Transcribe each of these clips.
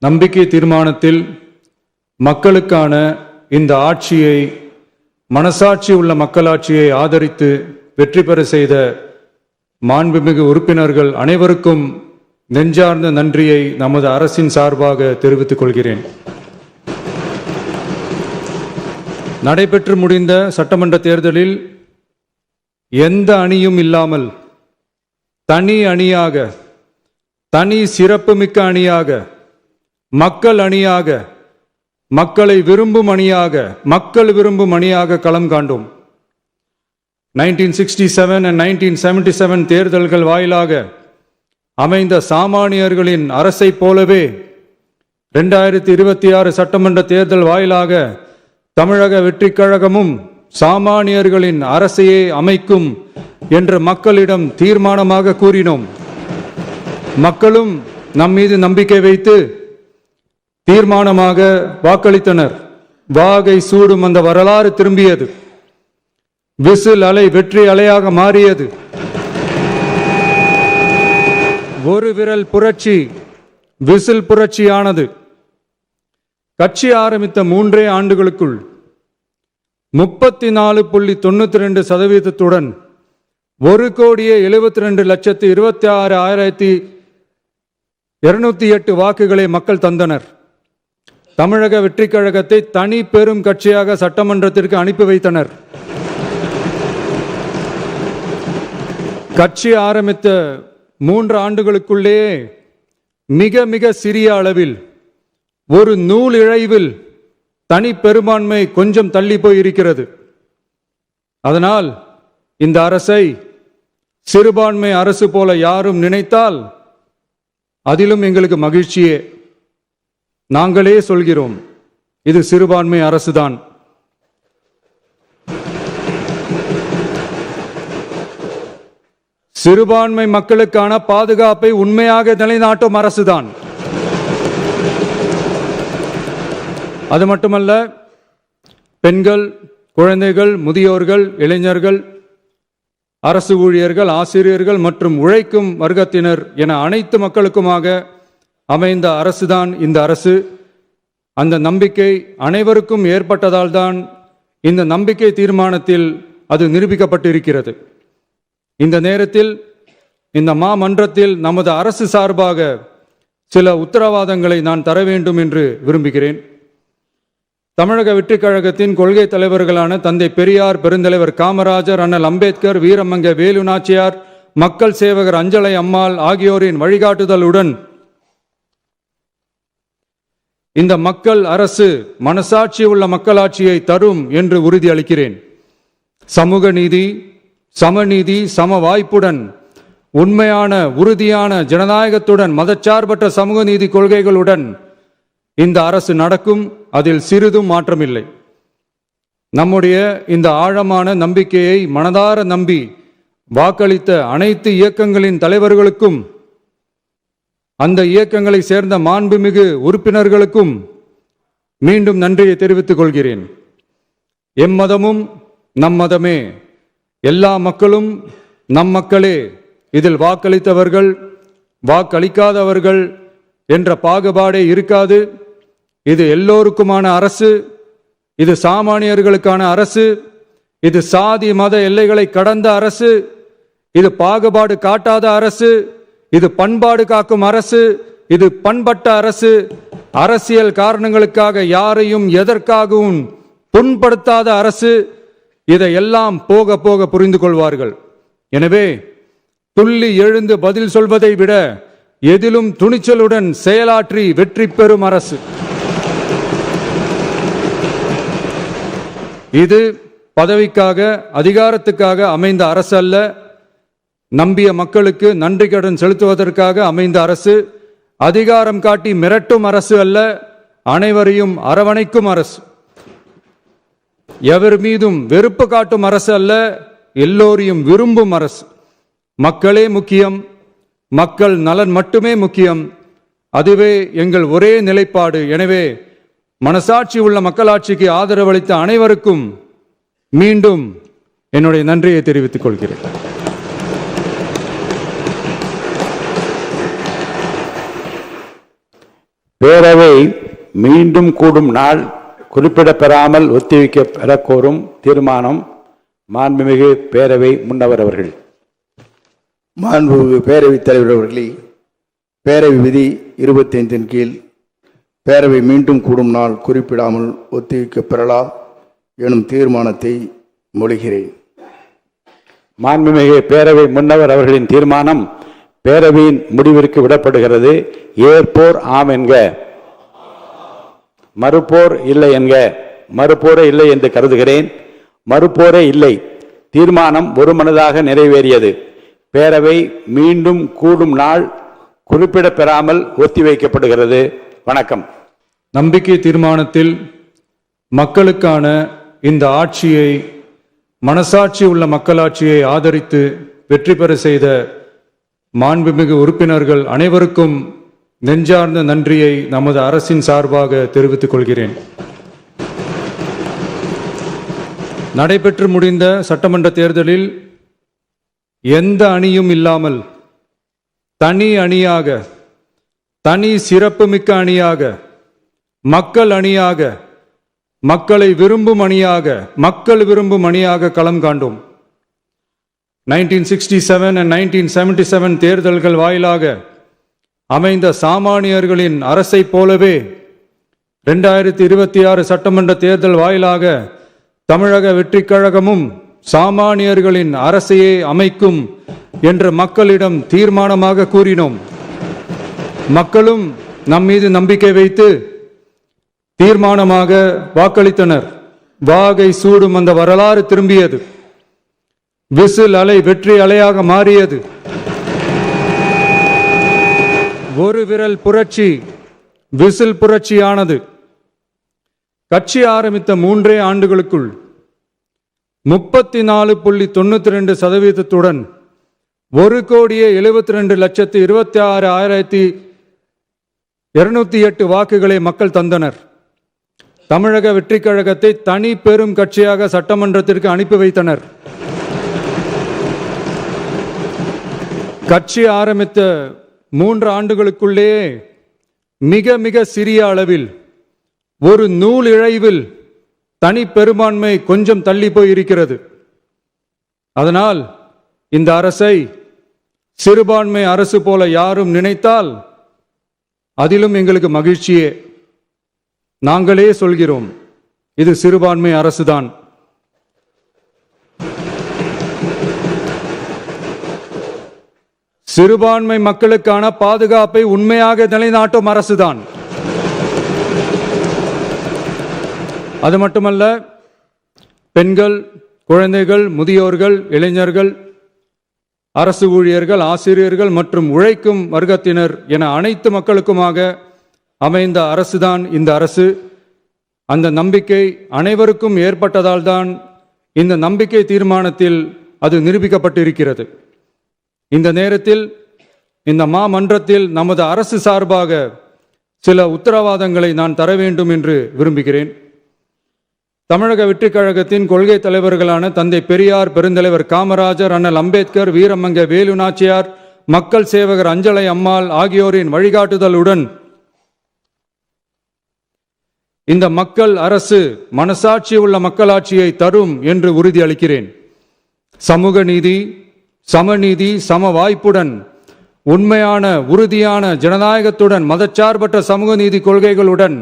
நம்பிக்கை தீர்மானத்தில் மக்களுக்கான இந்த ஆட்சியை, மனசாட்சி உள்ள மக்களாட்சியை ஆதரித்து வெற்றி பெற செய்த மாண்புமிகு உறுப்பினர்கள் அனைவருக்கும் நெஞ்சார்ந்த நன்றியை நமது அரசின் சார்பாக தெரிவித்துக் கொள்கிறேன். நடைபெற்று முடிந்த சட்டமன்ற தேர்தலில் எந்த அணியும் இல்லாமல் தனி அணியாக, தனி சிறப்புமிக்க அணியாக, மக்கள் அணியாக, மக்களை விரும்பும் அணியாக, மக்கள் விரும்பும் அணியாக களம் காண்டோம். 1967 and 1977 தேர்தல்கள் வாயிலாக அமைந்த சாமானியர்களின் அரசை போலவே 2026 சட்டமன்ற தேர்தல் வாயிலாக தமிழக வெற்றிக் கழகமும் சாமானியர்களின் அரசையே அமைக்கும் என்று மக்களிடம் தீர்மானமாக கூறினோம். மக்களும் நம் மீது நம்பிக்கை வைத்து தீர்மானமாக வாக்களித்தனர். வாகை சூடும் அந்த வரலாறு திரும்பியது. விசில் அலை வெற்றி அலையாக மாறியது. ஒரு விரல் புரட்சி விசில் புரட்சியானது. கட்சி ஆரம்பித்த 3 ஆண்டுகளுக்குள் 34.92% 1,72,26,208 வாக்குகளை மக்கள் தந்தனர். தமிழக வெற்றிக் கழகத்தை தனி பெரும் கட்சியாக சட்டமன்றத்திற்கு அனுப்பி வைத்தனர். கட்சி ஆரம்பித்த 3 ஆண்டுகளுக்குள்ளே மிக மிக சிறிய அளவில், ஒரு நூல் இழைவில் தனி பெரும்பான்மை கொஞ்சம் தள்ளி போயிருக்கிறது. அதனால் இந்த அரசை சிறுபான்மை அரசு போல யாரும் நினைத்தால் அதிலும் எங்களுக்கு மகிழ்ச்சியே. நாங்களே சொல்கிறோம், இது சிறுபான்மை அரசுதான். சிறுபான்மை மக்களுக்கான பாதுகாப்பை உண்மையாக நிலைநாட்டும் அரசுதான். அது மட்டுமல்ல, பெண்கள், குழந்தைகள், முதியோர்கள், இளைஞர்கள், அரசு ஊழியர்கள், ஆசிரியர்கள் மற்றும் உழைக்கும் வர்க்கத்தினர் என அனைத்து மக்களுக்குமாக அமைந்த அரசுதான் இந்த அரசு. அந்த நம்பிக்கை அனைவருக்கும் ஏற்பட்டதால் தான் இந்த நம்பிக்கை தீர்மானத்தில் அது நிரூபிக்கப்பட்டிருக்கிறது. இந்த நேரத்தில் இந்த மாமன்றத்தில் நமது அரசு சார்பாக சில உத்தரவாதங்களை நான் தர வேண்டும் என்று விரும்புகிறேன். தமிழக வெற்றிக் கழகத்தின் கொள்கை தலைவர்களான தந்தை பெரியார், பெருந்தலைவர் காமராஜர், அண்ணல் அம்பேத்கர், வீரமங்க வேலு நாச்சியார், மக்கள் சேவகர் அஞ்சலை அம்மாள் ஆகியோரின் வழிகாட்டுதலுடன் இந்த மக்கள் அரசு மனசாட்சி உள்ள மக்களாட்சியை தரும் என்று உறுதியளிக்கிறேன். சமூக நீதி, சமநீதி, சம வாய்ப்புடன், உண்மையான உறுதியான ஜனநாயகத்துடன், மதச்சார்பற்ற சமூக நீதி கொள்கைகளுடன் இந்த அரசு நடக்கும். அதில் சிறிதும் மாற்றமில்லை. நம்முடைய இந்த ஆழமான நம்பிக்கையை மனதார நம்பி வாக்களித்த அனைத்து இயக்கங்களின் தலைவர்களுக்கும், அந்த இயக்கங்களை சேர்ந்த மாண்புமிகு உறுப்பினர்களுக்கும் மீண்டும் நன்றியை தெரிவித்துக் கொள்கிறேன். எம்மதமும் நம் மதமே, எல்லா மக்களும் நம் மக்களே, இதில் வாக்களித்தவர்கள் வாக்களிக்காதவர்கள் என்ற பாகுபாடே இருக்காது. இது எல்லோருக்குமான அரசு. இது சாமானியர்களுக்கான அரசு. இது சாதி மத எல்லைகளை கடந்த அரசு. இது பாகுபாடு காட்டாத அரசு. இது பண்பாடு காக்கும் அரசு. இது பண்பட்ட அரசு. அரசியல் காரணங்களுக்காக யாரையும் எதற்காகவும் புண்படுத்தாத அரசு. இதையெல்லாம் போக போக புரிந்து கொள்வார்கள். எனவே துள்ளி எழுந்து பதில் சொல்வதை விட எதிலும் துணிச்சலுடன் செயலாற்றி வெற்றி பெறும் அரசு இது. பதவிக்காக, அதிகாரத்துக்காக அமைந்த அரசு அல்ல. நம்பிய மக்களுக்கு நன்றி கடன் செலுத்துவதற்காக அமைந்த அரசு. அதிகாரம் காட்டி மிரட்டும் அரசு அல்ல, அனைவரையும் அரவணைக்கும் அரசு. எவர் மீதும் வெறுப்பு காட்டும் அரசு அல்ல, எல்லோரையும் விரும்பும் அரசு. மக்களே முக்கியம், மக்கள் நலன் மட்டுமே முக்கியம். அதுவே எங்கள் ஒரே நிலைப்பாடு. எனவே மனசாட்சி உள்ள மக்களாட்சிக்கு ஆதரவளித்த அனைவருக்கும் மீண்டும் என்னுடைய நன்றியை தெரிவித்துக் கொள்கிறேன். பேரவை மீண்டும் கூடும் நாள் குறிப்பிடப்பெறாமல் ஒத்திவைக்க பெற கோரும் தீர்மானம். மாண்புமிகு பேரவை முன்னவர் அவர்கள். மாண்புமிகு பேரவைத் தலைவர் அவர்களே, பேரவை விதி 25 கீழ் பேரவை மீண்டும் கூடும் நாள் குறிப்பிடாமல் ஒத்திவைக்க பெறலா எனும் தீர்மானத்தை மொழிகிறேன். மாண்புமிகு பேரவை முன்னவர் அவர்களின் தீர்மானம் பேரவையின் முடிவிற்கு விடப்படுகிறது. ஏற்போர் ஆம் என்க, மறுப்போர் இல்லை என்க. மறுப்போரே இல்லை என்று கருதுகிறேன். மறுப்போரே இல்லை. தீர்மானம் ஒருமனதாக நிறைவேறியது. பேரவை மீண்டும் கூடும் நாள் குறிப்பிடப்பெறாமல் ஒத்திவைக்கப்படுகிறது. வணக்கம். நம்பிக்கை தீர்மானத்தில் மக்களுக்கான இந்த ஆட்சியை, மனசாட்சி உள்ள மக்களாட்சியை ஆதரித்து வெற்றி பெற செய்த மாண்புமிகு உறுப்பினர்கள் அனைவருக்கும் நெஞ்சார்ந்த நன்றியை நமது அரசின் சார்பாக தெரிவித்துக் கொள்கிறேன். நடைபெற்று முடிந்த சட்டமன்ற தேர்தலில் எந்த அணியும் இல்லாமல் தனி அணியாக, தனி சிறப்புமிக்க அணியாக, மக்கள் அணியாக, மக்களை விரும்பும் அணியாக, மக்கள் விரும்பும் அணியாக களம் காண்டோம். 1967 and 1977 தேர்தல்கள் வாயிலாக அமைந்த சாமானியர்களின் அரசை போலவே 2026 சட்டமன்ற தேர்தல் வாயிலாக தமிழக வெற்றிக் கழகமும் சாமானியர்களின் அரசையே அமைக்கும் என்று மக்களிடம் தீர்மானமாக கூறினோம். மக்களும் நம் மீது நம்பிக்கை வைத்து தீர்மானமாக வாக்களித்தனர். வாகை சூடும் அந்த வரலாறு திரும்பியது. விசில் அலை வெற்றி அலையாக மாறியது. ஒரு விரல் புரட்சி விசில் புரட்சியானது. கட்சி ஆரம்பித்த 3 ஆண்டுகளுக்குள் 34.92% 1,72,26,208 வாக்குகளை மக்கள் தந்தனர். தமிழக வெற்றிக் கழகத்தை தனி பெரும் கட்சியாக சட்டமன்றத்திற்கு அனுப்பி வைத்தனர். கட்சி ஆரம்பித்த 3 ஆண்டுகளுக்குள்ளே மிக மிக சிறிய அளவில், ஒரு நூல் இழைவில் தனி பெரும்பான்மை கொஞ்சம் தள்ளி போயிருக்கிறது. அதனால் இந்த அரசை சிறுபான்மை அரசு போல யாரும் நினைத்தால் அதிலும் எங்களுக்கு மகிழ்ச்சியே. நாங்களே சொல்கிறோம், இது சிறுபான்மை அரசுதான். சிறுபான்மை மக்களுக்கான பாதுகாப்பை உண்மையாக நிலைநாட்டும் அரசுதான். அது மட்டுமல்ல, பெண்கள், குழந்தைகள், முதியோர்கள், இளைஞர்கள், அரசு ஊழியர்கள், ஆசிரியர்கள் மற்றும் உழைக்கும் வர்க்கத்தினர் என அனைத்து மக்களுக்குமாக அமைந்த அரசுதான் இந்த அரசு. அந்த நம்பிக்கை அனைவருக்கும் ஏற்பட்டதால் தான் இந்த நம்பிக்கை தீர்மானத்தில் அது நிரூபிக்கப்பட்டிருக்கிறது. இந்த நேரத்தில் இந்த மாமன்றத்தில் நமது அரசு சார்பாக சில உத்தரவாதங்களை நான் தர வேண்டும் என்று விரும்புகிறேன். தமிழக வெற்றிக் கழகத்தின் கொள்கை தலைவர்களான தந்தை பெரியார், பெருந்தலைவர் காமராஜர், அண்ணல் அம்பேத்கர், வீரமங்க வேலு நாச்சியார், மக்கள் சேவகர் அஞ்சலை அம்மாள் ஆகியோரின் வழிகாட்டுதலுடன் இந்த மக்கள் அரசு மனசாட்சி உள்ள மக்களாட்சியை தரும் என்று உறுதியளிக்கிறேன். சமூக நீதி, சமநீதி, சம வாய்ப்புடன், உண்மையான உறுதியான ஜனநாயகத்துடன், மதச்சார்பற்ற சமூக நீதி கொள்கைகளுடன்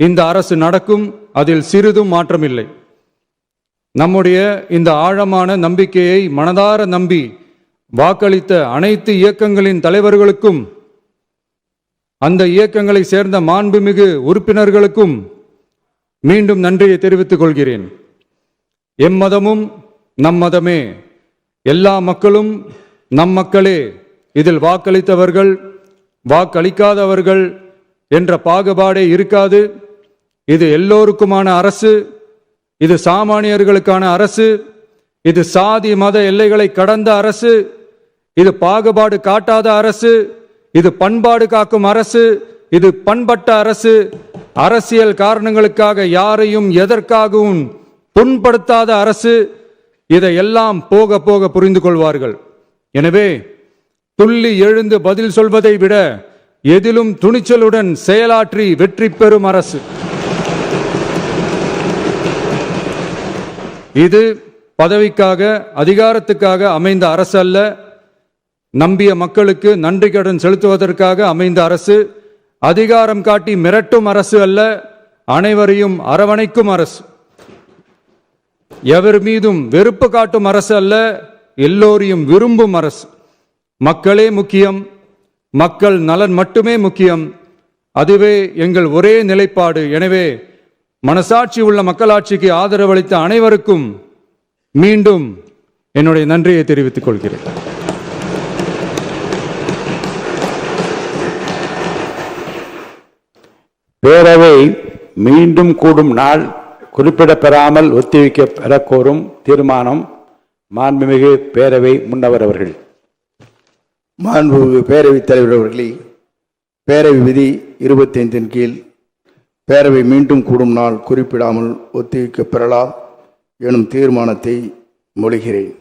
இந்த அரசு நடக்கும். அதில் சிறிதும் மாற்றமில்லை. நம்முடைய இந்த ஆழமான நம்பிக்கையை மனதார நம்பி வாக்களித்த அனைத்து இயக்கங்களின் தலைவர்களுக்கும், அந்த இயக்கங்களை சேர்ந்த மாண்புமிகு உறுப்பினர்களுக்கும் மீண்டும் நன்றியை தெரிவித்துக் கொள்கிறேன். எம்மதமும் நம் மதமே, எல்லா மக்களும் நம் மக்களே, இதில் வாக்களித்தவர்கள் வாக்களிக்காதவர்கள் என்ற பாகுபாடே இருக்காது. இது எல்லோருக்குமான அரசு. இது சாமானியர்களுக்கான அரசு. இது சாதி மத எல்லைகளை கடந்த அரசு. இது பாகுபாடு காட்டாத அரசு. இது பண்பாடு காக்கும் அரசு. இது பண்பட்ட அரசு. அரசியல் காரணங்களுக்காக யாரையும் எதற்காகவும் புண்படுத்தாத அரசு. இதையெல்லாம் போக போக புரிந்து கொள்வார்கள். எனவே துள்ளி எழுந்து பதில் சொல்வதை விட எதிலும் துணிச்சலுடன் செயலாற்றி வெற்றி பெறும் அரசு. இது பதவிக்காக அதிகாரத்துக்காக அமைந்த அரசு அல்ல. நம்பிய மக்களுக்கு நன்றி கடன் செலுத்துவதற்காக அமைந்த அரசு. அதிகாரம் காட்டி மிரட்டும் அரசு அல்ல, அனைவரையும் அரவணைக்கும் அரசு. எவர் மீதும் வெறுப்பு காட்டும் அரசு அல்ல, எல்லோரையும் விரும்பும் அரசு. மக்களே முக்கியம், மக்கள் நலன் மட்டுமே முக்கியம். அதுவே எங்கள் ஒரே நிலைப்பாடு. எனவே மனசாட்சி உள்ள மக்களாட்சிக்கு ஆதரவளித்த அனைவருக்கும் மீண்டும் என்னுடைய நன்றியை தெரிவித்துக் கொள்கிறேன். பேரவை மீண்டும் கூடும் நாள் குறிப்பிடப்பெறாமல் ஒத்திவைக்க கோரும் தீர்மானம். மாண்புமிகு பேரவை முன்னவர் அவர்கள். மாண்புமிகு பேரவைத் தலைவர் அவர்களே, பேரவை விதி 25 கீழ் பேரவை மீண்டும் கூடும் நாள் குறிப்பிடாமல் ஒத்திவைக்க பெறலா எனும் தீர்மானத்தை மொழிகிறேன்.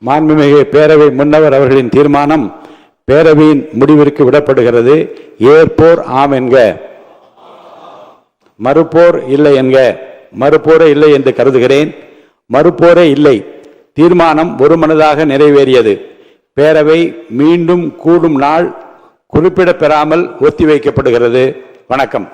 மாண்புமிகு பேரவை முன்னவர் அவர்களின் தீர்மானம் பேரவையின் முடிவிற்கு விடப்படுகிறது. ஏற்போர் ஆம் என்க, மறுப்போர் இல்லை என்க. மறுப்போரே இல்லை என்று கருதுகிறேன். மறுப்போரே இல்லை. தீர்மானம் ஒருமனதாக நிறைவேறியது. பேரவை மீண்டும் கூடும் நாள் குறிப்பிடப்பெறாமல் ஒத்திவைக்கப்படுகிறது. வணக்கம்.